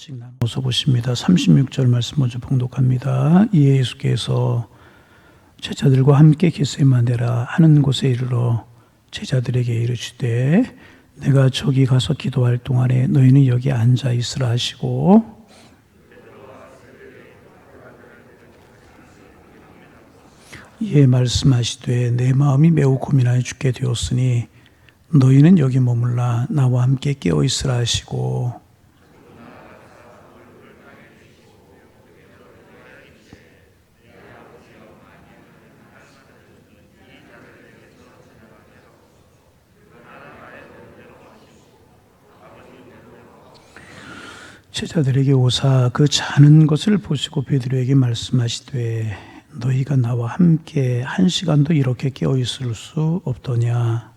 절씩 나눠서 보십니다. 36절 말씀 먼저 봉독합니다. 이에 예수께서 제자들과 함께 겟세마네라 하는 곳에 이르러 제자들에게 이르시되 내가 저기 가서 기도할 동안에 너희는 여기 앉아 있으라 하시고 이에 말씀하시되 내 마음이 매우 고민하여 죽게 되었으니 너희는 여기 머물라 나와 함께 깨어 있으라 하시고 제자들에게 오사 그 자는 것을 보시고 베드로에게 말씀하시되 너희가 나와 함께 한 시간도 이렇게 깨어 있을 수 없더냐.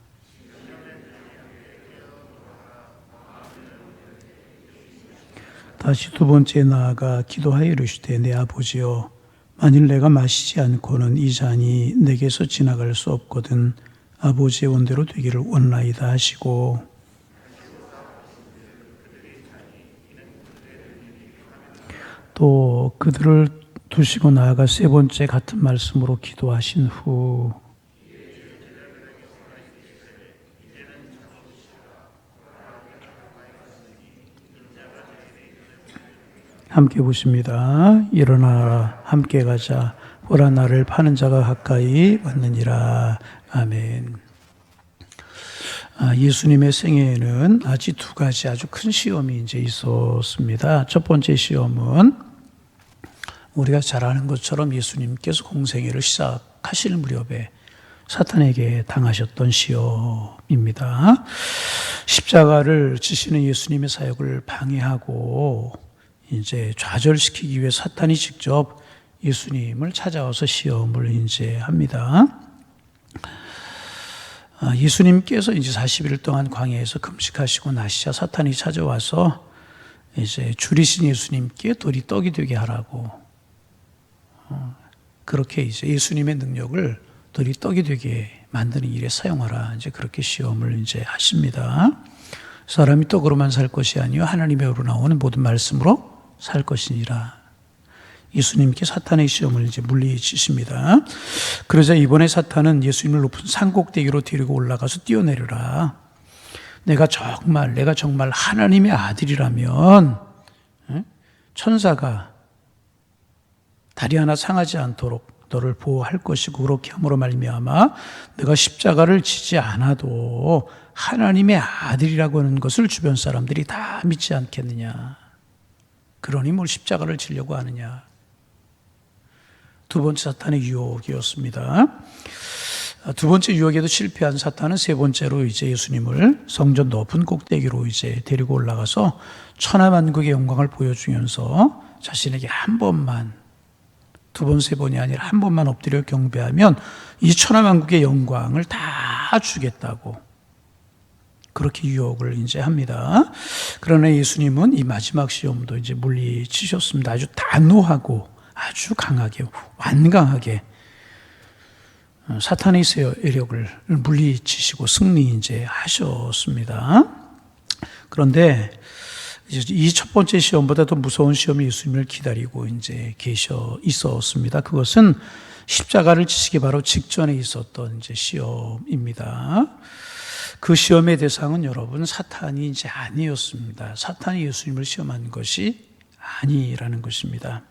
다시 두 번째 나아가 기도하여 이르시되 내 아버지여 만일 내가 마시지 않고는 이 잔이 내게서 지나갈 수 없거든 아버지의 원대로 되기를 원하이다 하시고 또 그들을 두시고 나아가 세 번째 같은 말씀으로 기도하신 후 함께 보십니다. 일어나라 함께 가자 보라 나를 파는 자가 가까이 왔느니라. 아멘. 예수님의 생애에는 아직 두 가지 아주 큰 시험이 이제 있었습니다. 첫 번째 시험은 우리가 잘 아는 것처럼 예수님께서 공생애를 시작하실 무렵에 사탄에게 당하셨던 시험입니다. 십자가를 지시는 예수님의 사역을 방해하고 이제 좌절시키기 위해 사탄이 직접 예수님을 찾아와서 시험을 이제 합니다. 예수님께서 이제 40일 동안 광야에서 금식하시고 나시자 사탄이 찾아와서 이제 줄이신 예수님께 돌이 떡이 되게 하라고 그렇게 이제 예수님의 능력을 돌이 떡이 되게 만드는 일에 사용하라 이제 그렇게 시험을 이제 하십니다. 사람이 떡으로만 살 것이 아니요 하나님의 으로 나오는 모든 말씀으로 살 것이니라. 예수님께 사탄의 시험을 이제 물리치십니다. 그러자 이번에 사탄은 예수님을 높은 산꼭대기로 데리고 올라가서 뛰어내려라. 내가 정말 하나님의 아들이라면 천사가 다리 하나 상하지 않도록 너를 보호할 것이고 그렇게 함으로 말미암아 내가 십자가를 지지 않아도 하나님의 아들이라고 하는 것을 주변 사람들이 다 믿지 않겠느냐. 그러니 뭘 십자가를 지려고 하느냐. 두 번째 사탄의 유혹이었습니다. 두 번째 유혹에도 실패한 사탄은 세 번째로 이제 예수님을 성전 높은 꼭대기로 이제 데리고 올라가서 천하만국의 영광을 보여주면서 자신에게 한 번만, 두 번, 세 번이 아니라 한 번만 엎드려 경배하면 이 천하만국의 영광을 다 주겠다고 그렇게 유혹을 이제 합니다. 그러나 예수님은 이 마지막 시험도 이제 물리치셨습니다. 아주 단호하고 아주 강하게 완강하게 사탄의 세력을 물리치시고 승리 이제 하셨습니다. 그런데 이 첫 번째 시험보다 더 무서운 시험이 예수님을 기다리고 이제 있었습니다. 그것은 십자가를 지시기 바로 직전에 있었던 이제 시험입니다. 그 시험의 대상은 여러분 사탄이 이제 아니었습니다. 사탄이 예수님을 시험한 것이 아니라는 것입니다.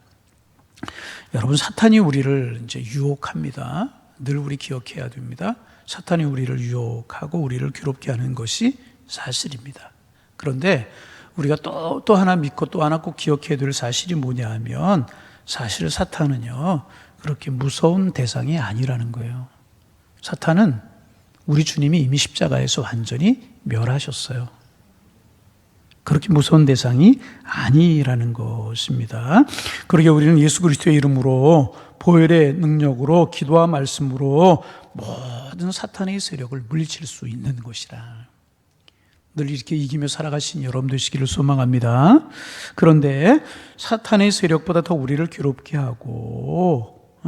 여러분 사탄이 우리를 이제 유혹합니다. 늘 우리 기억해야 됩니다. 사탄이 우리를 유혹하고 우리를 괴롭게 하는 것이 사실입니다. 그런데 우리가 또 하나 믿고 또 하나 꼭 기억해야 될 사실이 뭐냐 하면 사실 사탄은요 그렇게 무서운 대상이 아니라는 거예요. 사탄은 우리 주님이 이미 십자가에서 완전히 멸하셨어요. 그렇게 무서운 대상이 아니라는 것입니다. 그러게 우리는 예수 그리스도의 이름으로 보혈의 능력으로 기도와 말씀으로 모든 사탄의 세력을 물리칠 수 있는 것이라. 늘 이렇게 이기며 살아가신 여러분 되시기를 소망합니다. 그런데 사탄의 세력보다 더 우리를 괴롭게 하고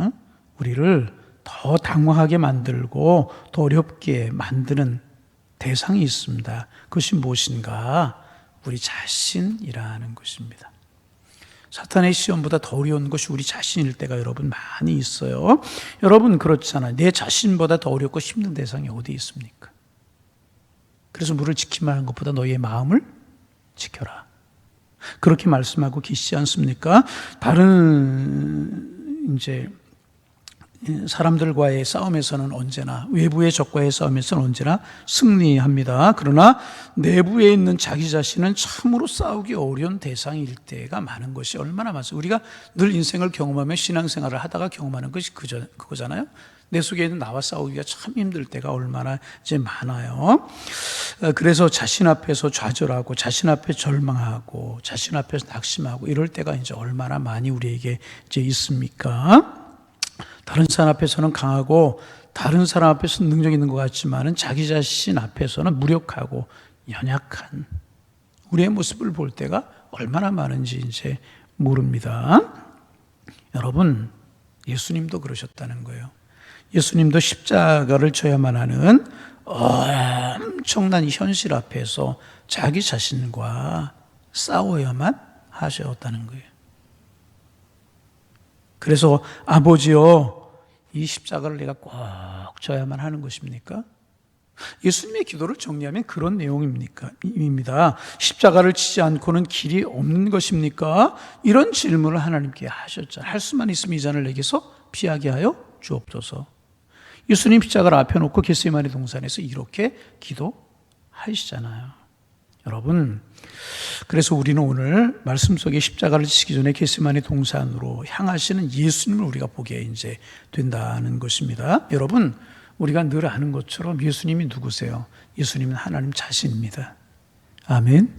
우리를 더 당황하게 만들고 더 어렵게 만드는 대상이 있습니다. 그것이 무엇인가? 우리 자신이라는 것입니다. 사탄의 시험보다 더 어려운 것이 우리 자신일 때가 여러분 많이 있어요. 여러분 그렇잖아요. 내 자신보다 더 어렵고 힘든 대상이 어디 있습니까? 그래서 물을 지키만 하는 것보다 너희의 마음을 지켜라. 그렇게 말씀하고 계시지 않습니까? 다른 이제 사람들과의 싸움에서는 언제나, 외부의 적과의 싸움에서는 언제나 승리합니다. 그러나 내부에 있는 자기 자신은 참으로 싸우기 어려운 대상일 때가 많은 것이 얼마나 많습니까? 우리가 늘 인생을 경험하며 신앙생활을 하다가 경험하는 것이 그거잖아요. 내 속에 있는 나와 싸우기가 참 힘들 때가 얼마나 이제 많아요. 그래서 자신 앞에서 좌절하고, 자신 앞에 절망하고, 자신 앞에서 낙심하고 이럴 때가 이제 얼마나 많이 우리에게 이제 있습니까? 다른 사람 앞에서는 강하고 다른 사람 앞에서는 능력 있는 것 같지만은 자기 자신 앞에서는 무력하고 연약한 우리의 모습을 볼 때가 얼마나 많은지 이제 모릅니다. 여러분, 예수님도 그러셨다는 거예요. 예수님도 십자가를 져야만 하는 엄청난 현실 앞에서 자기 자신과 싸워야만 하셨다는 거예요. 그래서 아버지여, 이 십자가를 내가 꼭 져야만 하는 것입니까? 예수님의 기도를 정리하면 그런 내용입니다. 십자가를 지지 않고는 길이 없는 것입니까? 이런 질문을 하나님께 하셨잖아요. 할 수만 있으면 이 잔을 내게서 피하게 하여 주옵소서. 예수님 십자가를 앞에 놓고 겟세마네 동산에서 이렇게 기도하시잖아요. 여러분, 그래서 우리는 오늘 말씀 속에 십자가를 지기 전에 겟세마네 동산으로 향하시는 예수님을 우리가 보게 이제 된다는 것입니다. 여러분, 우리가 늘 아는 것처럼 예수님이 누구세요? 예수님은 하나님 자신입니다. 아멘.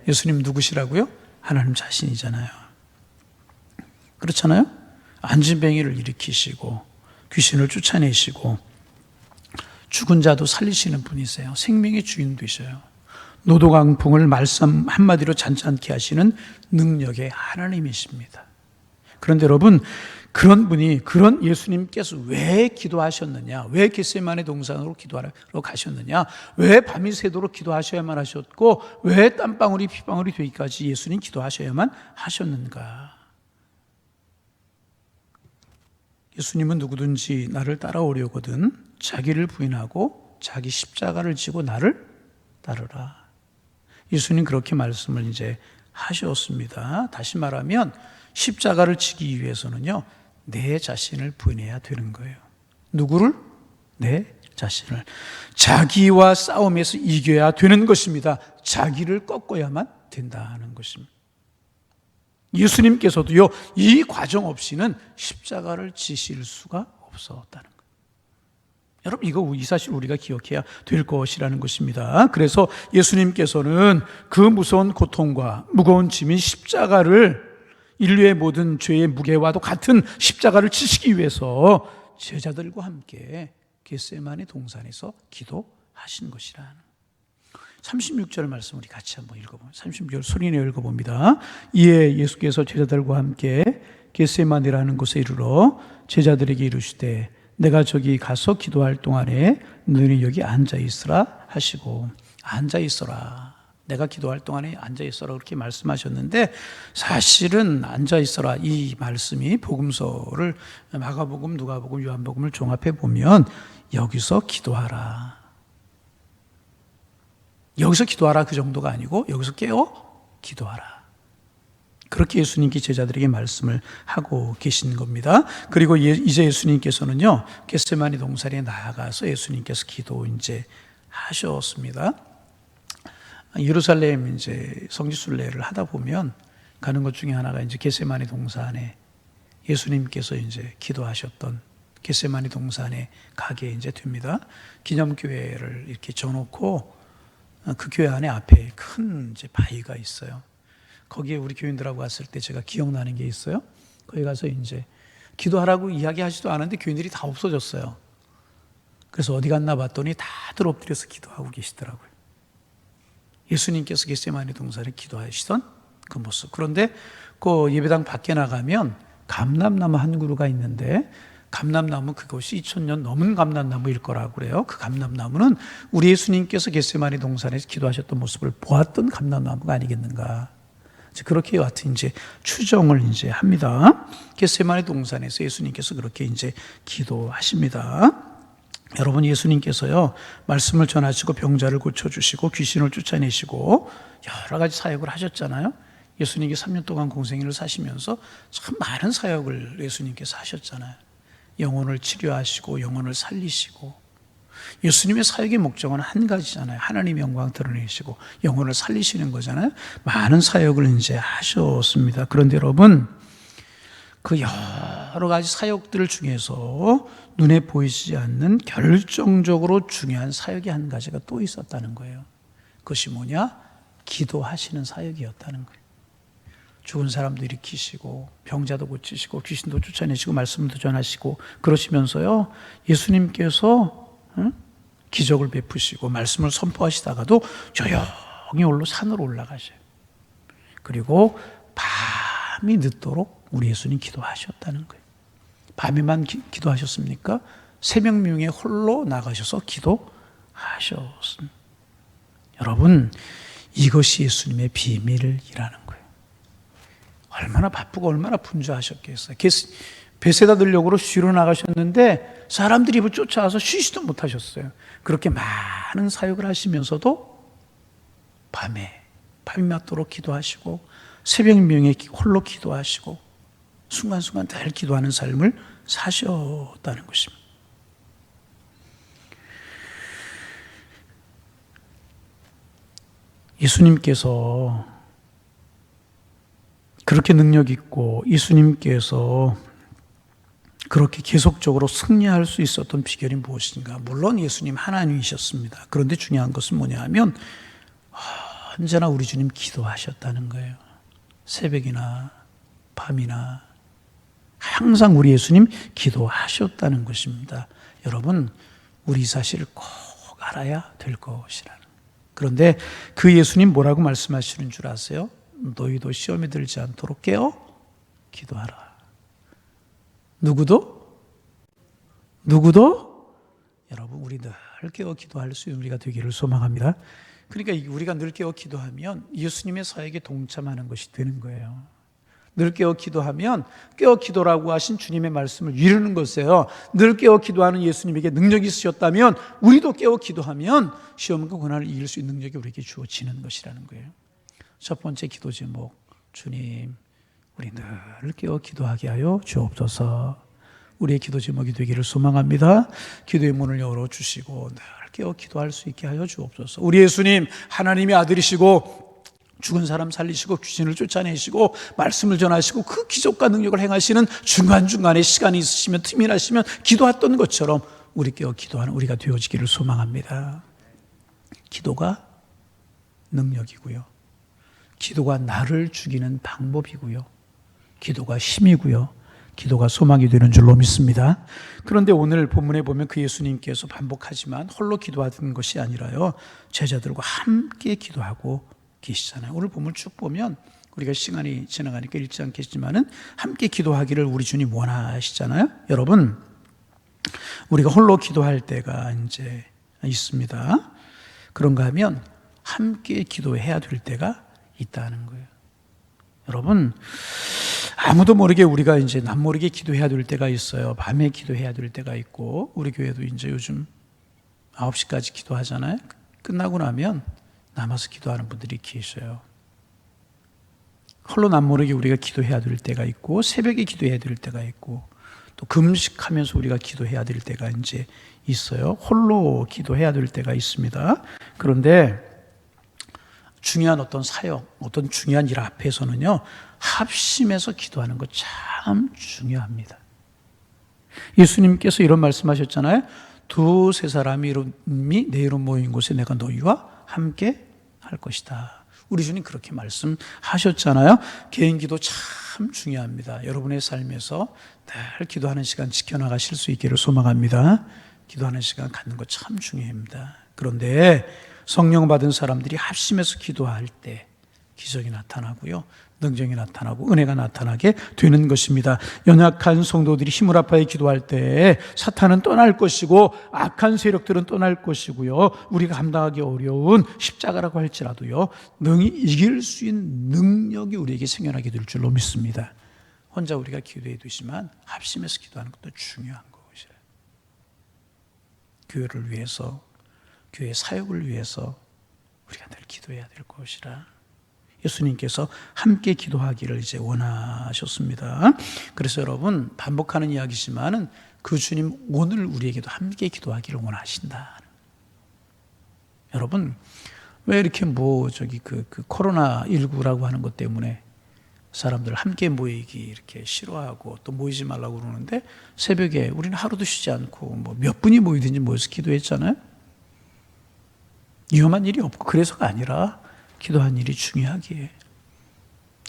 예수님 누구시라고요? 하나님 자신이잖아요. 그렇잖아요? 안진뱅이를 일으키시고 귀신을 쫓아내시고 죽은 자도 살리시는 분이세요. 생명의 주인 되셔요. 노도강풍을 말씀 한마디로 잔잔케 하시는 능력의 하나님이십니다. 그런데 여러분, 그런 분이, 그런 예수님께서 왜 기도하셨느냐? 왜 겟세마네 동산으로 기도하러 가셨느냐? 왜 밤이 새도록 기도하셔야만 하셨고, 왜 땀방울이 피방울이 되기까지 예수님 기도하셔야만 하셨는가? 예수님은 누구든지 나를 따라오려거든 자기를 부인하고 자기 십자가를 지고 나를 따르라. 예수님 그렇게 말씀을 이제 하셨습니다. 다시 말하면 십자가를 지기 위해서는요, 내 자신을 부인해야 되는 거예요. 누구를? 내 자신을. 자기와 싸움에서 이겨야 되는 것입니다. 자기를 꺾어야만 된다는 것입니다. 예수님께서도요, 이 과정 없이는 십자가를 지실 수가 없었다는 거예요. 여러분, 이 사실 우리가 기억해야 될 것이라는 것입니다. 그래서 예수님께서는 그 무서운 고통과 무거운 짐인 십자가를, 인류의 모든 죄의 무게와도 같은 십자가를 지시기 위해서 제자들과 함께 겟세마네 동산에서 기도하신 것이라는 36절 말씀 우리 같이 한번 읽어보면, 36절 소리내어 읽어봅니다. 이에 예수께서 제자들과 함께 겟세마네라는 곳에 이르러 제자들에게 이르시되 내가 저기 가서 기도할 동안에 너희는 여기 앉아있으라 하시고, 앉아있어라, 내가 기도할 동안에 앉아있어라 그렇게 말씀하셨는데, 사실은 앉아있어라 이 말씀이 복음서를 마가복음, 누가복음, 요한복음을 종합해 보면 여기서 기도하라, 여기서 기도하라 그 정도가 아니고 여기서 깨어 기도하라, 그렇게 예수님께 제자들에게 말씀을 하고 계신 겁니다. 그리고 이제 예수님께서는요, 겟세마네 동산에 나아가서 예수님께서 기도 이제 하셨습니다. 예루살렘 이제 성지순례를 하다 보면 가는 것 중에 하나가 이제 겟세마네 동산에 예수님께서 이제 기도하셨던 겟세마네 동산에 가게 이제 됩니다. 기념교회를 이렇게 져놓고 그 교회 안에 앞에 큰 이제 바위가 있어요. 거기에 우리 교인들하고 갔을 때 제가 기억나는 게 있어요. 거기 가서 이제 기도하라고 이야기하지도 않았는데 교인들이 다 없어졌어요. 그래서 어디 갔나 봤더니 다들 엎드려서 기도하고 계시더라고요. 예수님께서 겟세마네 동산에 기도하시던 그 모습. 그런데 그 예배당 밖에 나가면 감람나무 한 그루가 있는데, 감람나무 그것이 2000년 넘은 감람나무일 거라고 그래요. 그 감람나무는 우리 예수님께서 겟세마네 동산에서 기도하셨던 모습을 보았던 감람나무가 아니겠는가. 그렇게 같은 이제 추정을 이제 합니다. 겟세마네 동산에서 예수님께서 그렇게 이제 기도하십니다. 여러분, 예수님께서요, 말씀을 전하시고 병자를 고쳐주시고 귀신을 쫓아내시고 여러 가지 사역을 하셨잖아요. 예수님께 3년 동안 공생애를 사시면서 참 많은 사역을 예수님께서 하셨잖아요. 영혼을 치료하시고 영혼을 살리시고. 예수님의 사역의 목적은 한 가지잖아요. 하나님의 영광 드러내시고 영혼을 살리시는 거잖아요. 많은 사역을 이제 하셨습니다. 그런데 여러분, 그 여러 가지 사역들 중에서 눈에 보이지 않는 결정적으로 중요한 사역이 한 가지가 또 있었다는 거예요. 그것이 뭐냐? 기도하시는 사역이었다는 거예요. 죽은 사람도 일으키시고 병자도 고치시고 귀신도 쫓아내시고 말씀도 전하시고 그러시면서요, 예수님께서 기적을 베푸시고 말씀을 선포하시다가도 조용히 홀로 산으로 올라가셔요. 그리고 밤이 늦도록 우리 예수님 기도하셨다는 거예요. 밤에만 기도하셨습니까? 새벽녘에 홀로 나가셔서 기도하셨습니다. 여러분, 이것이 예수님의 비밀이라는 거예요. 얼마나 바쁘고 얼마나 분주하셨겠어요. 베세다 들녘으로 쉬러 나가셨는데 사람들이 입을 쫓아와서 쉬지도 못하셨어요. 그렇게 많은 사역을 하시면서도 밤이 맞도록 기도하시고 새벽녘에 홀로 기도하시고 순간순간 늘 기도하는 삶을 사셨다는 것입니다. 예수님께서 그렇게 능력 있고 예수님께서 그렇게 계속적으로 승리할 수 있었던 비결이 무엇인가? 물론 예수님 하나님이셨습니다. 그런데 중요한 것은 뭐냐 하면 언제나 우리 주님 기도하셨다는 거예요. 새벽이나 밤이나 항상 우리 예수님 기도하셨다는 것입니다. 여러분, 우리 이 사실을 꼭 알아야 될 것이라는. 그런데 그 예수님 뭐라고 말씀하시는 줄 아세요? 너희도 시험에 들지 않도록 깨어 기도하라. 누구도? 여러분, 우리 늘 깨어 기도할 수 있는 우리가 되기를 소망합니다. 그러니까 우리가 늘 깨어 기도하면 예수님의 사역에 동참하는 것이 되는 거예요. 늘 깨어 기도하면 깨어 기도라고 하신 주님의 말씀을 이루는 것이에요. 늘 깨어 기도하는 예수님에게 능력이 있으셨다면 우리도 깨어 기도하면 시험과 고난을 이길 수 있는 능력이 우리에게 주어지는 것이라는 거예요. 첫 번째 기도 제목, 주님, 우리 늘 깨어 기도하게 하여 주옵소서. 우리의 기도 제목이 되기를 소망합니다. 기도의 문을 열어주시고 늘 깨어 기도할 수 있게 하여 주옵소서. 우리 예수님, 하나님의 아들이시고 죽은 사람 살리시고 귀신을 쫓아내시고 말씀을 전하시고 그 기적과 능력을 행하시는 중간중간에 시간이 있으시면 틈이 나시면 기도했던 것처럼 우리 깨어 기도하는 우리가 되어지기를 소망합니다. 기도가 능력이고요. 기도가 나를 죽이는 방법이고요. 기도가 힘이고요. 기도가 소망이 되는 줄로 믿습니다. 그런데 오늘 본문에 보면 그 예수님께서 반복하지만 홀로 기도하던 것이 아니라요, 제자들과 함께 기도하고 계시잖아요. 오늘 본문 쭉 보면 우리가 시간이 지나가니까 읽지 않겠지만은 함께 기도하기를 우리 주님 원하시잖아요. 여러분, 우리가 홀로 기도할 때가 이제 있습니다. 그런가 하면 함께 기도해야 될 때가 있다는 거예요. 여러분, 아무도 모르게 우리가 이제 남모르게 기도해야 될 때가 있어요. 밤에 기도해야 될 때가 있고, 우리 교회도 이제 요즘 9시까지 기도하잖아요. 끝나고 나면 남아서 기도하는 분들이 계셔요. 홀로 남모르게 우리가 기도해야 될 때가 있고, 새벽에 기도해야 될 때가 있고, 또 금식하면서 우리가 기도해야 될 때가 이제 있어요. 홀로 기도해야 될 때가 있습니다. 그런데 중요한 어떤 사역, 어떤 중요한 일 앞에서는요, 합심해서 기도하는 거 참 중요합니다. 예수님께서 이런 말씀하셨잖아요. 두세 사람이 내 이름 모인 곳에 내가 너희와 함께 할 것이다. 우리 주님 그렇게 말씀하셨잖아요. 개인 기도 참 중요합니다. 여러분의 삶에서 늘 기도하는 시간 지켜나가실 수 있기를 소망합니다. 기도하는 시간 갖는 거 참 중요합니다. 그런데 성령 받은 사람들이 합심해서 기도할 때 기적이 나타나고요, 능력이 나타나고 은혜가 나타나게 되는 것입니다. 연약한 성도들이 힘을 합하여 기도할 때 사탄은 떠날 것이고 악한 세력들은 떠날 것이고요, 우리가 감당하기 어려운 십자가라고 할지라도요, 능히 이길 수 있는 능력이 우리에게 생겨나게 될 줄로 믿습니다. 혼자 우리가 기도해야 되지만 합심해서 기도하는 것도 중요한 것이라. 교회를 위해서, 교회 사역을 위해서 우리가 늘 기도해야 될 것이라. 예수님께서 함께 기도하기를 이제 원하셨습니다. 그래서 여러분, 반복하는 이야기지만은 그 주님 오늘 우리에게도 함께 기도하기를 원하신다. 여러분, 왜 이렇게 코로나19라고 하는 것 때문에 사람들 함께 모이기 이렇게 싫어하고 또 모이지 말라고 그러는데, 새벽에 우리는 하루도 쉬지 않고 몇 분이 모이든지 모여서 기도했잖아요. 위험한 일이 없고 그래서가 아니라 기도한 일이 중요하기에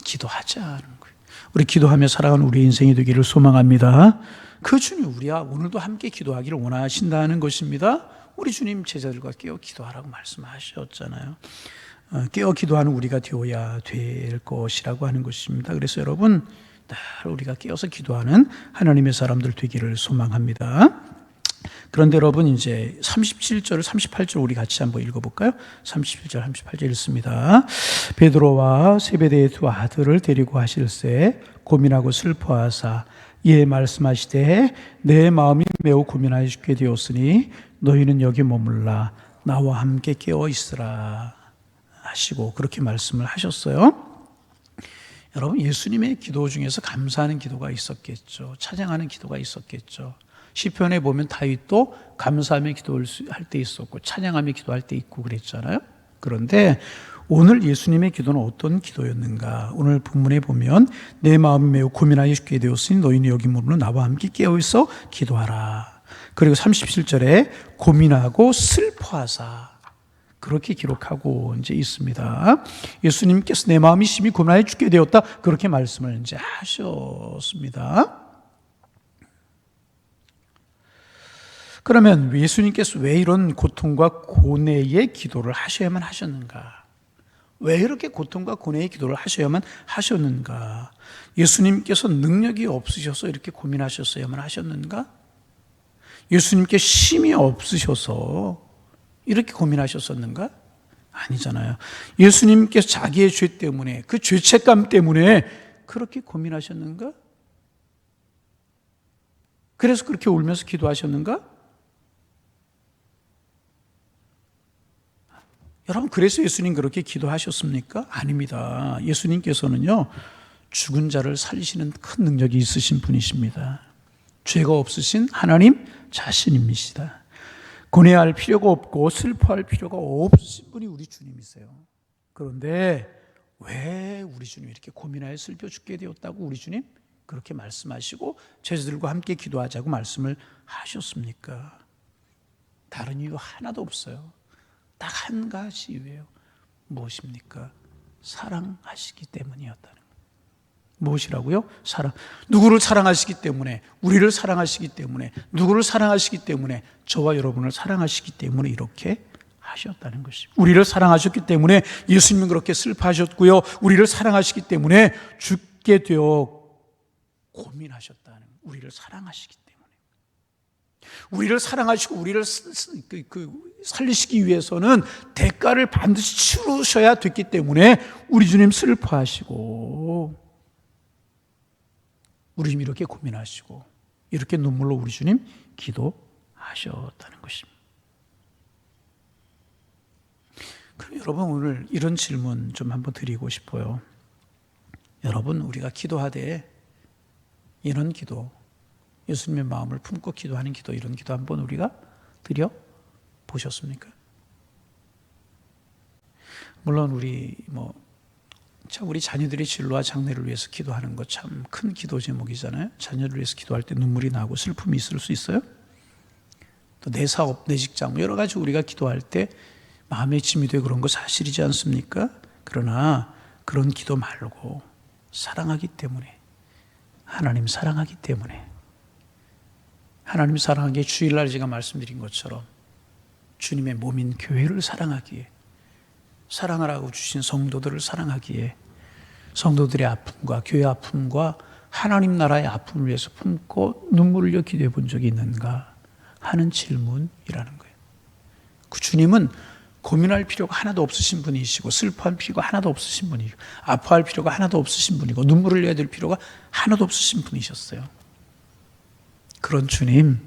기도하자는 거예요. 우리 기도하며 살아가는 우리 인생이 되기를 소망합니다. 그 주님 우리와 오늘도 함께 기도하기를 원하신다는 것입니다. 우리 주님 제자들과 깨어 기도하라고 말씀하셨잖아요. 깨어 기도하는 우리가 되어야 될 것이라고 하는 것입니다. 그래서 여러분, 늘 우리가 깨어서 기도하는 하나님의 사람들 되기를 소망합니다. 그런데 여러분, 이제 37절, 38절 우리 같이 한번 읽어볼까요? 37절, 38절 읽습니다. 베드로와 세베대의 두 아들을 데리고 하실새 고민하고 슬퍼하사 이에 말씀하시되 내 마음이 매우 고민하여 죽게 되었으니 너희는 여기 머물라 나와 함께 깨어 있으라 하시고 그렇게 말씀을 하셨어요. 여러분, 예수님의 기도 중에서 감사하는 기도가 있었겠죠. 찬양하는 기도가 있었겠죠. 시편에 보면 다윗도 감사하며 기도할 때 있었고 찬양하며 기도할 때 있고 그랬잖아요. 그런데 오늘 예수님의 기도는 어떤 기도였는가? 오늘 본문에 보면 내 마음이 매우 고민하여 죽게 되었으니 너희는 여기 머물러 나와 함께 깨어있어 기도하라. 그리고 37절에 고민하고 슬퍼하사 그렇게 기록하고 이제 있습니다. 예수님께서 내 마음이 심히 고민하여 죽게 되었다 그렇게 말씀을 이제 하셨습니다. 그러면 예수님께서 왜 이런 고통과 고뇌의 기도를 하셔야만 하셨는가? 왜 이렇게 고통과 고뇌의 기도를 하셔야만 하셨는가? 예수님께서 능력이 없으셔서 이렇게 고민하셨어야만 하셨는가? 예수님께 힘이 없으셔서 이렇게 고민하셨었는가? 아니잖아요. 예수님께서 자기의 죄 때문에, 그 죄책감 때문에 그렇게 고민하셨는가? 그래서 그렇게 울면서 기도하셨는가? 여러분, 그래서 예수님 그렇게 기도하셨습니까? 아닙니다. 예수님께서는요, 죽은 자를 살리시는 큰 능력이 있으신 분이십니다. 죄가 없으신 하나님 자신입니다. 고뇌할 필요가 없고 슬퍼할 필요가 없으신 분이 우리 주님이세요. 그런데 왜 우리 주님이 이렇게 고민하여 슬퍼 죽게 되었다고 우리 주님 그렇게 말씀하시고 제자들과 함께 기도하자고 말씀을 하셨습니까? 다른 이유 하나도 없어요. 딱 한 가지 이유예요. 무엇입니까? 사랑하시기 때문이었다는 거예요. 무엇이라고요? 사랑. 누구를 사랑하시기 때문에, 우리를 사랑하시기 때문에, 누구를 사랑하시기 때문에, 저와 여러분을 사랑하시기 때문에 이렇게 하셨다는 것입니다. 우리를 사랑하셨기 때문에 예수님은 그렇게 슬퍼하셨고요, 우리를 사랑하시기 때문에 죽게 되어 고민하셨다는 거예요. 우리를 사랑하시기 때문에. 우리를 사랑하시고 우리를 살리시기 위해서는 대가를 반드시 치르셔야 됐기 때문에 우리 주님 슬퍼하시고 우리 주님 이렇게 고민하시고 이렇게 눈물로 우리 주님 기도하셨다는 것입니다. 그럼 여러분, 오늘 이런 질문 좀 한번 드리고 싶어요. 여러분, 우리가 기도하되 이런 기도, 예수님의 마음을 품고 기도하는 기도, 이런 기도 한번 우리가 드려 보셨습니까? 물론 우리 우리 자녀들의 진로와 장래를 위해서 기도하는 것 참 큰 기도 제목이잖아요. 자녀를 위해서 기도할 때 눈물이 나고 슬픔이 있을 수 있어요. 또 내 사업, 내 직장 여러 가지 우리가 기도할 때 마음의 짐이 되고 그런 거 사실이지 않습니까? 그러나 그런 기도 말고 사랑하기 때문에, 하나님 사랑하기 때문에, 하나님 사랑하기에 주일날 제가 말씀드린 것처럼 주님의 몸인 교회를 사랑하기에 사랑하라고 주신 성도들을 사랑하기에 성도들의 아픔과 교회 아픔과 하나님 나라의 아픔을 위해서 품고 눈물을 흘려 기도해 본 적이 있는가 하는 질문이라는 거예요. 그 주님은 고민할 필요가 하나도 없으신 분이시고 슬퍼할 필요가 하나도 없으신 분이고 아파할 필요가 하나도 없으신 분이고 눈물을 흘려야 될 필요가 하나도 없으신 분이셨어요. 그런 주님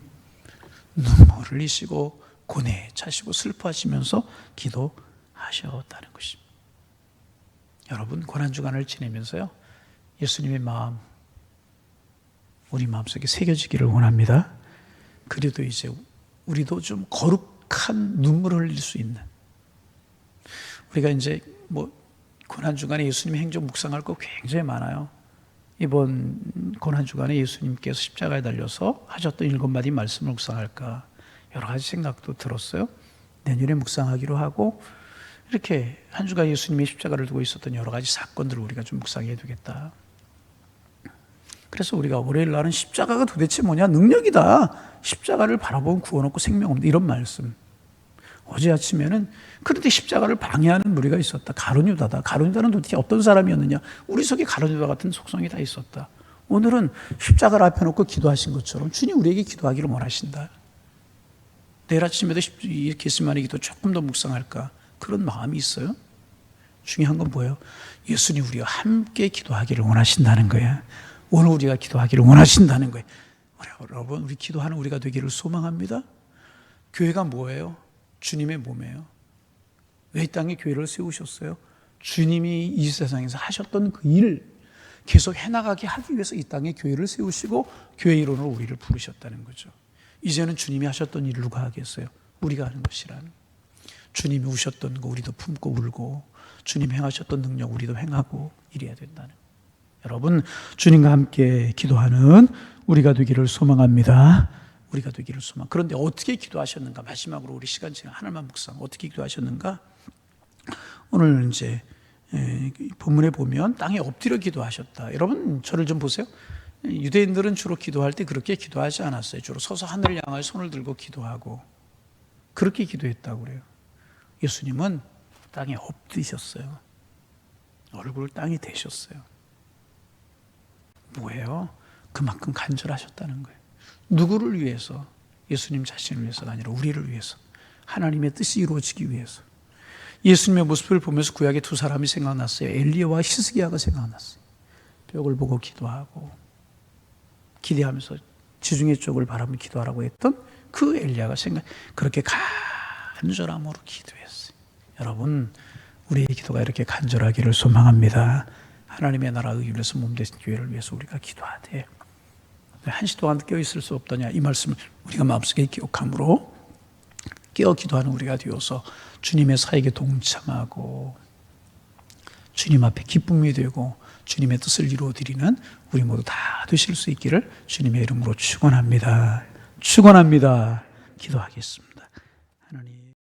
눈물을 흘리시고 고뇌에 차시고 슬퍼하시면서 기도하셨다는 것입니다. 여러분 고난주간을 지내면서요 예수님의 마음 우리 마음속에 새겨지기를 원합니다. 그래도 이제 우리도 좀 거룩한 눈물을 흘릴 수 있는 우리가 이제 고난주간에 예수님 행적 묵상할 거 굉장히 많아요. 이번 고난주간에 예수님께서 십자가에 달려서 하셨던 7마디 말씀을 묵상할까 여러 가지 생각도 들었어요. 내년에 묵상하기로 하고 이렇게 한 주간 예수님이 십자가를 두고 있었던 여러 가지 사건들을 우리가 좀 묵상해야 되겠다. 그래서 우리가 월요일 날은 십자가가 도대체 뭐냐? 능력이다. 십자가를 바라보면 구원 없고 생명 없다. 이런 말씀. 어제 아침에는 그런데 십자가를 방해하는 무리가 있었다. 가룟 유다다. 가룟 유다는 도대체 어떤 사람이었느냐? 우리 속에 가룟 유다 같은 속성이 다 있었다. 오늘은 십자가를 앞에 놓고 기도하신 것처럼 주님 우리에게 기도하기를 원하신다. 내일 아침에도 이 게스마네 기도 조금 더 묵상할까? 그런 마음이 있어요. 중요한 건 뭐예요? 예수님 우리와 함께 기도하기를 원하신다는 거예요. 오늘 우리가 기도하기를 원하신다는 거예요. 여러분 우리 기도하는 우리가 되기를 소망합니다. 교회가 뭐예요? 주님의 몸이에요. 왜 이 땅에 교회를 세우셨어요? 주님이 이 세상에서 하셨던 그 일을 계속 해나가게 하기 위해서 이 땅에 교회를 세우시고 교회 일원으로 우리를 부르셨다는 거죠. 이제는 주님이 하셨던 일을 누가 하겠어요? 우리가 하는 것이라는. 주님이 우셨던 거 우리도 품고 울고 주님 행하셨던 능력 우리도 행하고 이래야 된다는. 여러분 주님과 함께 기도하는 우리가 되기를 소망합니다. 우리가 되기를 소망. 그런데 어떻게 기도하셨는가? 마지막으로 우리 시간 지나 하나만 묵상. 어떻게 기도하셨는가? 오늘 이제 본문에 보면 땅에 엎드려 기도하셨다. 여러분 저를 좀 보세요. 유대인들은 주로 기도할 때 그렇게 기도하지 않았어요. 주로 서서 하늘을 향하여 손을 들고 기도하고 그렇게 기도했다고 그래요. 예수님은 땅에 엎드리셨어요. 얼굴을 땅에 대셨어요. 뭐예요? 그만큼 간절하셨다는 거예요. 누구를 위해서? 예수님 자신을 위해서가 아니라 우리를 위해서. 하나님의 뜻이 이루어지기 위해서. 예수님의 모습을 보면서 구약의 두 사람이 생각났어요. 엘리야와 히스기야가 생각났어요. 벽을 보고 기도하고 기대하면서 지중해 쪽을 바라보며 기도하라고 했던 그 엘리야가 그렇게 간절함으로 기도했어요. 여러분 우리의 기도가 이렇게 간절하기를 소망합니다. 하나님의 나라의 위해서 몸되신 교회를 위해서 우리가 기도하되 한시 동안 깨어있을 수 없더냐 이 말씀을 우리가 마음속에 기억함으로 깨어 기도하는 우리가 되어서 주님의 사역에 동참하고 주님 앞에 기쁨이 되고 주님의 뜻을 이루어드리는 우리 모두 다 되실 수 있기를 주님의 이름으로 축원합니다. 축원합니다. 기도하겠습니다. 하나님.